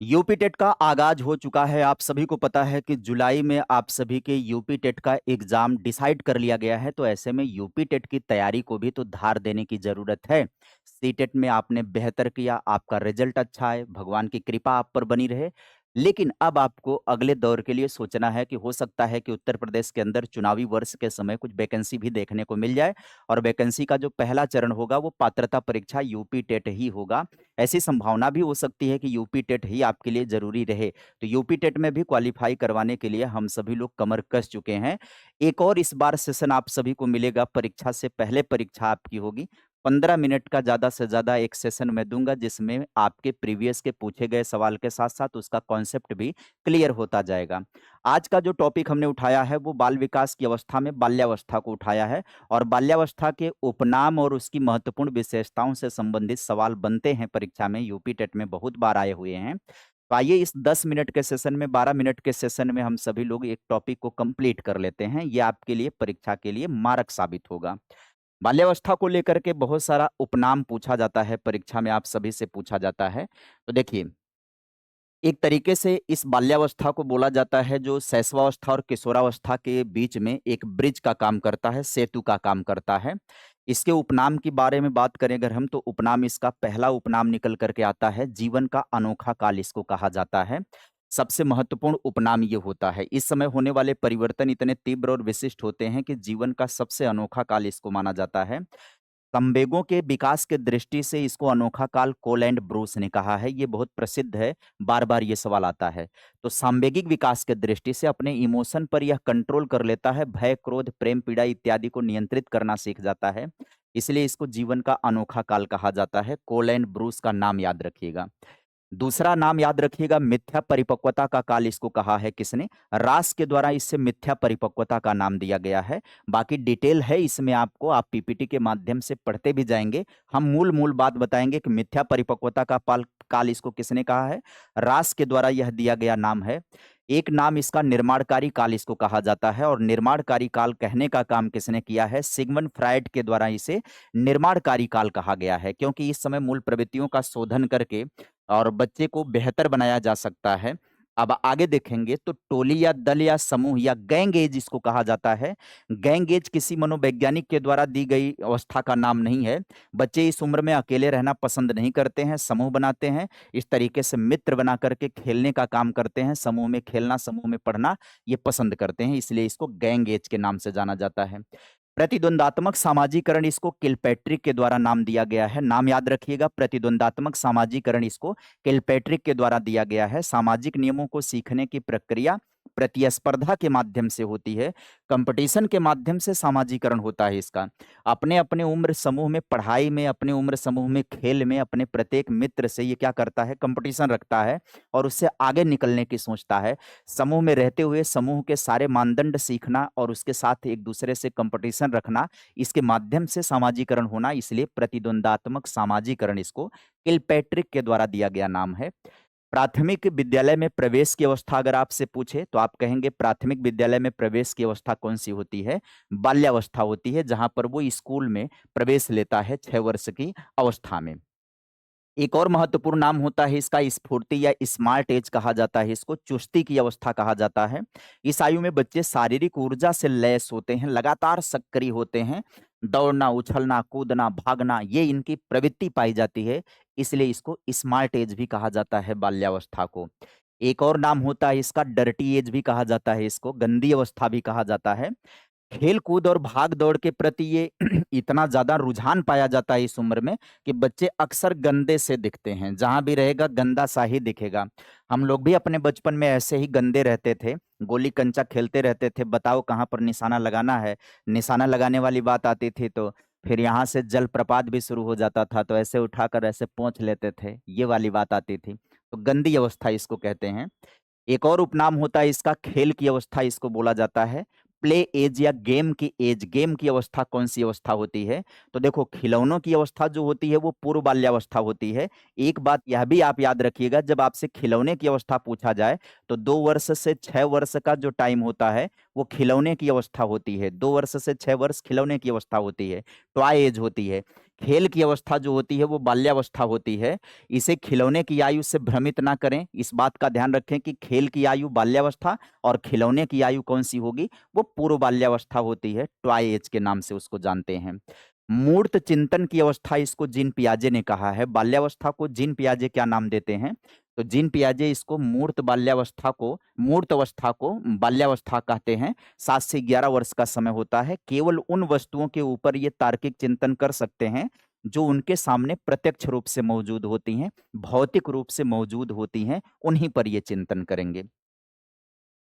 UP TET का आगाज हो चुका है। आप सभी को पता है कि जुलाई में आप सभी के यूपी टेट का एग्जाम डिसाइड कर लिया गया है। तो ऐसे में यूपी टेट की तैयारी को भी तो धार देने की जरूरत है। सी टेट में आपने बेहतर किया, आपका रिजल्ट अच्छा है, भगवान की कृपा आप पर बनी रहे। लेकिन अब आपको अगले दौर के लिए सोचना है कि हो सकता है कि उत्तर प्रदेश के अंदर चुनावी वर्ष के समय कुछ वैकेंसी भी देखने को मिल जाए। और वैकेंसी का जो पहला चरण होगा वो पात्रता परीक्षा यूपी टेट ही होगा। ऐसी संभावना भी हो सकती है कि यूपी टेट ही आपके लिए ज़रूरी रहे। तो यूपी टेट में भी क्वालीफाई करवाने के लिए हम सभी लोग कमर कस चुके हैं। एक और इस बार सेशन आप सभी को मिलेगा, परीक्षा से पहले परीक्षा आपकी होगी। 15 मिनट का ज़्यादा से ज़्यादा एक सेशन मैं दूँगा, जिसमें आपके प्रीवियस के पूछे गए सवाल के साथ-साथ उसका कॉन्सेप्ट भी क्लियर होता जाएगा। आज का जो टॉपिक हमने उठाया है वो बाल विकास की अवस्था में बाल्यावस्था को उठाया है। और बाल्यावस्था के उपनाम और उसकी महत्वपूर्ण विशेषताओं से संबंधित सवाल बनते हैं परीक्षा में, यूपी टेट में बहुत बार आए हुए हैं। तो आइए इस 10 मिनट के सेशन में, 12 मिनट के सेशन में हम सभी लोग एक टॉपिक को कंप्लीट कर लेते हैं। ये आपके लिए परीक्षा के लिए मारक साबित होगा। बाल्यावस्था को लेकर के बहुत सारा उपनाम पूछा जाता है परीक्षा में, आप सभी से पूछा जाता है। तो देखिए, एक तरीके से इस बाल्यावस्था को बोला जाता है जो शैशवावस्था और किशोरावस्था के बीच में एक ब्रिज का काम करता है, सेतु का काम करता है। इसके उपनाम के बारे में बात करें अगर हम, तो उपनाम, इसका पहला उपनाम निकल करके आता है जीवन का अनोखा काल, इसको कहा जाता है। सबसे महत्वपूर्ण उपनाम ये होता है। इस समय होने वाले परिवर्तन इतने तीव्र और विशिष्ट होते हैं कि जीवन का सबसे अनोखा काल इसको माना जाता है। संवेगों के विकास के दृष्टि से इसको अनोखा काल कोल एंड ब्रूस ने कहा है। ये बहुत प्रसिद्ध है, बार-बार ये सवाल आता है। तो सांवेगिक विकास के दृष्टि से अपने इमोशन पर यह कंट्रोल कर लेता है, भय, क्रोध, प्रेम, पीड़ा इत्यादि को नियंत्रित करना सीख जाता है। इसलिए इसको जीवन का अनोखा काल कहा जाता है। कोल एंड ब्रूस का नाम याद रखिएगा। दूसरा नाम याद रखिएगा, मिथ्या परिपक्वता का काल इसको कहा है किसने? रास के द्वारा इससे मिथ्या परिपक्वता का नाम दिया गया है। बाकी डिटेल है इसमें, आपको आप पीपीटी के माध्यम से पढ़ते भी जाएँगे। हम मूल-मूल बात बताएँगे कि मिथ्या परिपक्वता का पाल काल इसको किसने कहा है? रास के द्वारा यह दिया गया नाम है। एक नाम इसका निर्माणकारी काल इसको कहा जाता है, और निर्माणकारी काल कहने का काम किसने किया है? सिगमंड फ्रायड के द्वारा इसे निर्माणकारी काल कहा गया है, क्योंकि इस समय मूल प्रवृत्तियों का शोधन करके और बच्चे को बेहतर बनाया जा सकता है। अब आगे देखेंगे तो टोली या दल या समूह या गैंग एज इसको कहा जाता है। गैंग एज किसी मनोवैज्ञानिक के द्वारा दी गई अवस्था का नाम नहीं है। बच्चे इस उम्र में अकेले रहना पसंद नहीं करते हैं, समूह बनाते हैं। इस तरीके से मित्र बना करके खेलने का काम करते हैं, समूह में खेलना, समूह में पढ़ना ये पसंद करते हैं, इसलिए इसको गैंग एज के नाम से जाना जाता है। प्रतिद्वंदात्मक सामाजीकरण इसको किलपैट्रिक के द्वारा नाम दिया गया है। नाम याद रखिएगा, प्रतिद्वंदात्मक सामाजीकरण इसको किलपैट्रिक के द्वारा दिया गया है। सामाजिक नियमों को सीखने की प्रक्रिया प्रतिस्पर्धा के माध्यम से होती है, कंपटीशन के माध्यम से सामाजीकरण होता है इसका। अपने-अपने उम्र समूह में पढ़ाई में, अपने उम्र समूह में खेल में, अपने प्रत्येक मित्र से ये क्या करता है? कंपटीशन रखता है और उससे आगे निकलने की सोचता है। समूह में रहते हुए समूह के सारे मानदंड सीखना और उसके साथ एक दूसरे से कंपटीशन रखना, इसके माध्यम से सामाजीकरण होना, इसलिए प्रतिद्वंदात्मक सामाजीकरण इसको किलपैट्रिक के द्वारा दिया गया नाम है। प्राथमिक विद्यालय में प्रवेश की अवस्था अगर आपसे पूछे तो आप कहेंगे प्राथमिक विद्यालय में प्रवेश की अवस्था कौन-सी होती है? बाल्यावस्था होती है, जहाँ पर वो स्कूल में प्रवेश लेता है 6 वर्ष की अवस्था में। एक और महत्वपूर्ण नाम होता है इसका स्फूर्ति या स्मार्ट एज कहा जाता है इसको, चुस्ती की अवस्था कहा जाता है। इस आयु में बच्चे शारीरिक ऊर्जा से लैस होते हैं, लगातार सक्रिय होते हैं। दौड़ना, उछलना, कूदना, भागना ये इनकी प्रवृत्ति पाई जाती है, इसलिए इसको स्मार्ट एज भी कहा जाता है बाल्यावस्था को। एक और नाम होता है इसका डर्टी एज भी कहा जाता है इसको, गंदी अवस्था भी कहा जाता है। खेल-कूद और भाग-दौड़ के प्रति ये इतना ज़्यादा रुझान पाया जाता है इस उम्र में कि बच्चे अक्सर गंदे से दिखते हैं, जहाँ भी रहेगा गंदा-सा ही दिखेगा। हम लोग भी अपने बचपन में ऐसे ही गंदे रहते थे, गोली-कंचा खेलते रहते थे, बताओ कहाँ पर निशाना लगाना है। निशाना लगाने वाली बात आती थी तो फिर यहाँ से जलप्रपात भी शुरू हो जाता था, तो ऐसे उठाकर ऐसे पोंछ लेते थे, ये वाली बात आती थी। तो गंदी अवस्था इसको कहते हैं। एक और उपनाम होता है इसका खेल की अवस्था इसको बोला जाता है। प्ले एज या गेम की एज, गेम की अवस्था कौन-सी अवस्था होती है? तो देखो, खिलौनों की अवस्था जो होती है वो पूर्व बाल्यावस्था होती है। एक बात यह भी आप याद रखिएगा, जब आपसे खिलौने की अवस्था पूछा जाए तो 2 वर्ष से 6 वर्ष का जो टाइम होता है वो खिलौने की अवस्था होती है। 2 वर्ष से 6 वर्ष खिलौने की अवस्था होती है, टॉय एज होती है। खेल की अवस्था जो होती है वो बाल्यावस्था होती है। इसे खिलौने की आयु से भ्रमित ना करें। इस बात का ध्यान रखें कि खेल की आयु बाल्यावस्था और खिलौने की आयु कौन-सी होगी, वो पूर्व बाल्यावस्था होती है, टॉय एज के नाम से उसको जानते हैं। मूर्त चिंतन की अवस्था इसको जीन पियाजे ने कहा है। बाल्यावस्था को जीन पियाजे क्या नाम देते हैं? तो जीन पियाजे इसको मूर्त अवस्था को बाल्यावस्था कहते हैं। 7 से 11 वर्ष का समय होता है। केवल उन वस्तुओं के ऊपर ये तार्किक चिंतन कर सकते हैं, जो उनके सामने प्रत्यक्ष रूप से मौजूद होती हैं, भौतिक रूप से मौजूद होती हैं, उन्हीं पर ये चिंतन करेंगे।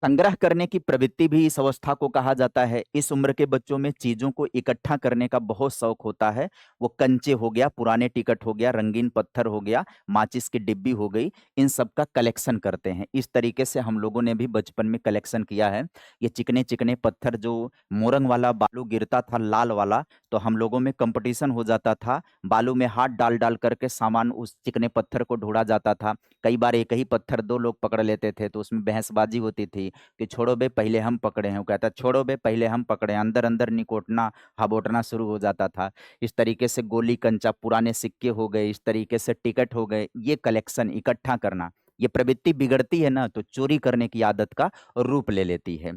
संग्रह करने की प्रवृत्ति भी इस अवस्था को कहा जाता है। इस उम्र के बच्चों में चीज़ों को इकट्ठा करने का बहुत शौक होता है। वो कंचे हो गया, पुराने टिकट हो गया, रंगीन पत्थर हो गया, माचिस की डिब्बी हो गई, इन सब का कलेक्शन करते हैं। इस तरीके से हम लोगों ने भी बचपन में कलेक्शन किया है। ये चिकने-चिकने पत्थर जो मोरंग वाला बालू गिरता था लाल वाला, तो हम लोगों में कॉम्पिटिशन हो जाता था। बालू में हाथ डाल-डाल करके सामान उस चिकने पत्थर को ढूँढा जाता था। कई बार एक ही पत्थर 2 लोग पकड़ लेते थे, तो उसमें बहसबाजी होती थी कि छोड़ो बे पहले हम पकड़े हैं, वो कहता छोड़ो बे पहले हम पकड़े हैं, अंदर-अंदर निकोटना, हबोटना शुरू हो जाता था। इस तरीके से गोली कंचा, पुराने सिक्के हो गए, इस तरीके से टिकट हो गए, ये कलेक्शन इकट्ठा करना, ये प्रवृत्ति बिगड़ती है ना, तो चोरी करने की आदत का रूप ले लेती है।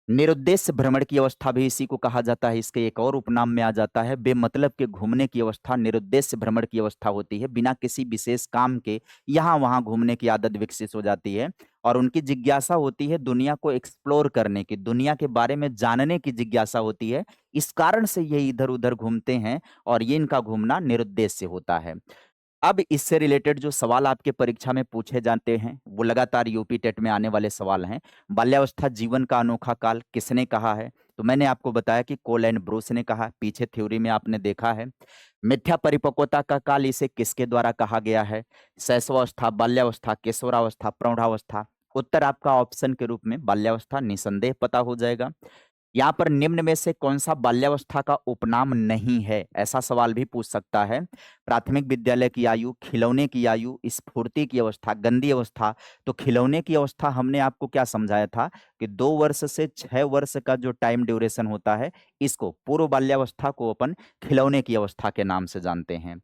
निरुद्देश्य भ्रमण की अवस्था भी इसी को कहा जाता है। इसके एक और उपनाम में आ जाता है बेमतलब के घूमने की अवस्था निरुद्देश्य भ्रमण की अवस्था होती है। बिना किसी विशेष काम के यहाँ-वहाँ घूमने की आदत विकसित हो जाती है और उनकी जिज्ञासा होती है दुनिया को एक्सप्लोर करने की, दुनिया के बारे में जानने की जिज्ञासा होती है। इस कारण से ये इधर-उधर घूमते हैं और ये इनका घूमना निरुद्देश्य होता है। अब इससे रिलेटेड जो सवाल आपके परीक्षा में पूछे जाते हैं, वो लगातार यूपी टेट में आने वाले सवाल हैं। बाल्यावस्था जीवन का अनोखा काल किसने कहा है? तो मैंने आपको बताया कि कोल एंड ब्रूस ने कहा, पीछे थ्योरी में आपने देखा है। मिथ्या परिपक्वता का काल इसे किसके द्वारा कहा गया है? शैशवावस्था, बाल्यावस्था, किशोरावस्था, प्रौढ़ावस्था। उत्तर आपका ऑप्शन के रूप में बाल्यावस्था निसंदेह पता हो जाएगा। यहाँ पर निम्न में से कौन-सा बाल्यावस्था का उपनाम नहीं है? ऐसा सवाल भी पूछ सकता है। प्राथमिक विद्यालय की आयु, खिलौने की आयु, स्फूर्ति की अवस्था, गंदी अवस्था। तो खिलौने की अवस्था हमने आपको क्या समझाया था कि 2 वर्ष से 6 वर्ष का जो टाइम ड्यूरेशन होता है, इसको पूर्व बाल्यावस्था को अपन खिलौने की अवस्था के नाम से जानते हैं।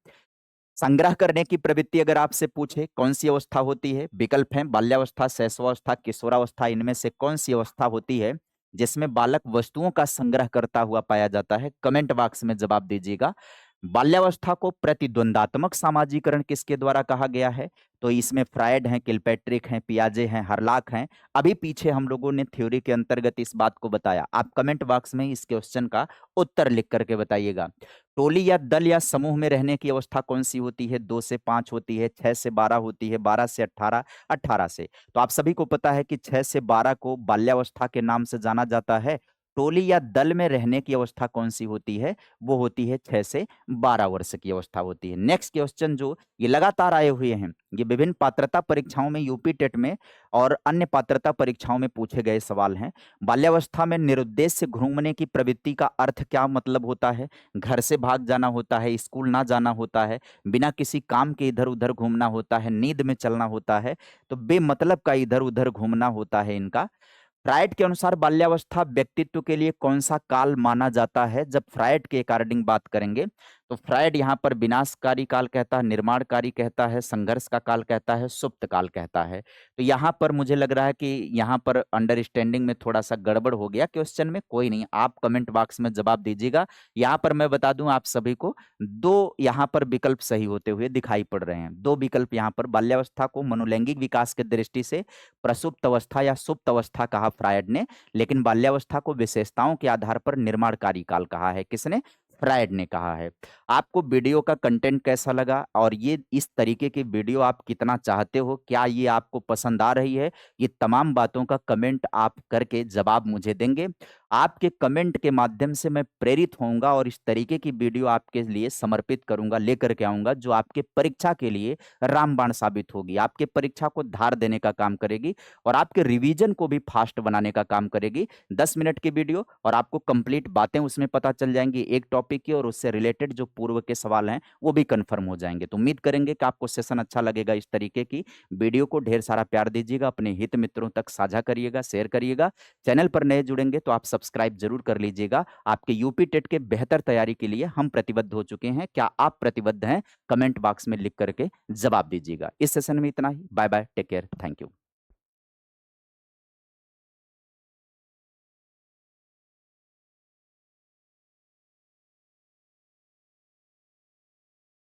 संग्रह करने की प्रवृत्ति अगर आपसे पूछे कौन-सी अवस्था होती है? विकल्प हैं बाल्यावस्था, शैशवावस्था, किशोरावस्था, इनमें से कौन-सी अवस्था होती है जिसमें बालक वस्तुओं का संग्रह करता हुआ पाया जाता है? कमेंट बॉक्स में जवाब दीजिएगा। बाल्यावस्था को प्रतिद्वंदात्मक सामाजीकरण किसके द्वारा कहा गया है? तो इसमें फ्रायड हैं, किलपैट्रिक हैं, पियाजे हैं, हर्लॉक हैं। अभी पीछे हम लोगों ने थ्योरी के अंतर्गत इस बात को बताया। आप कमेंट बॉक्स में इस क्वेश्चन का उत्तर लिख कर के बताइएगा। टोली या दल या समूह में रहने की अवस्था कौन-सी होती है? 2 से 5 होती है, 6 से 12 होती है, 12 से 18, 18 से। तो आप सभी को पता है कि 6 से 12 को बाल्यावस्था के नाम से जाना जाता है। टोली या दल में रहने की अवस्था कौन-सी होती है? वो होती है 6 से 12 वर्ष की अवस्था होती है। नेक्स्ट क्वेश्चन जो ये लगातार आए हुए हैं, ये विभिन्न पात्रता परीक्षाओं में यूपी टेट में और अन्य पात्रता परीक्षाओं में पूछे गए सवाल हैं। बाल्यावस्था में निरुद्देश्य घूमने की प्रवृत्ति का अर्थ क्या मतलब होता है? घर से भाग जाना होता है, स्कूल ना जाना होता है, बिना किसी काम के इधर-उधर घूमना होता है, नींद में चलना होता है, तो बेमतलब का इधर-उधर घूमना होता है इनका। फ्रायड के अनुसार बाल्यावस्था व्यक्तित्व के लिए कौन-सा काल माना जाता है? जब फ्रायड के अकॉर्डिंग बात करेंगे, तो फ्रायड यहाँ पर विनाशकारी काल कहता है, निर्माणकारी कहता है, संघर्ष का काल कहता है, सुप्त काल कहता है। तो यहाँ पर मुझे लग रहा है कि यहाँ पर अंडरस्टैंडिंग में थोड़ा-सा गड़बड़ हो गया क्वेश्चन में, कोई नहीं, आप कमेंट बॉक्स में जवाब दीजिएगा। यहाँ पर मैं बता दूँ आप सभी को, 2 यहाँ पर विकल्प सही होते हुए दिखाई पड़ रहे हैं। 2 विकल्प यहाँ पर बाल्यावस्था को मनोलैंगिक विकास की दृष्टि से प्रसुप्त अवस्था या सुप्त अवस्था कहा फ्रायड ने, लेकिन बाल्यावस्था को विशेषताओं के आधार पर निर्माणकारी काल कहा है। किसने? फ्रायड ने कहा है। आपको वीडियो का कंटेंट कैसा लगा और ये इस तरीके की वीडियो आप कितना चाहते हो? क्या ये आपको पसंद आ रही है? ये तमाम बातों का कमेंट आप करके जवाब मुझे देंगे। आपके कमेंट के माध्यम से मैं प्रेरित होऊँगा और इस तरीके की वीडियो आपके लिए समर्पित करूँगा, लेकर के आऊँगा, जो आपके परीक्षा के लिए रामबाण साबित होगी। आपके परीक्षा को धार देने का काम करेगी और आपके रिवीजन को भी फास्ट बनाने का काम करेगी। 10 मिनट की वीडियो और आपको कंप्लीट बातें उसमें पता चल जाएँगी एक टॉपिक की और उससे रिलेटेड जो पूर्व के सवाल हैं, वो भी कन्फर्म हो जाएँगे। तो उम्मीद करेंगे कि आपको सेशन अच्छा लगेगा इस तरीके की। वीडियो को ढेर सारा प्यार दीजिएगा, अपने हित मित्रों तक साझा करिएगा, शेयर करिएगा। चैनल पर नए जुड़ेंगे तो आप सब्सक्राइब जरूर कर लीजिएगा। आपके यूपी टेट के बेहतर तैयारी के लिए हम प्रतिबद्ध हो चुके हैं। क्या आप प्रतिबद्ध हैं? कमेंट बॉक्स में लिख करके जवाब दीजिएगा। इस सेशन में इतना ही। Bye bye, take care, thank you.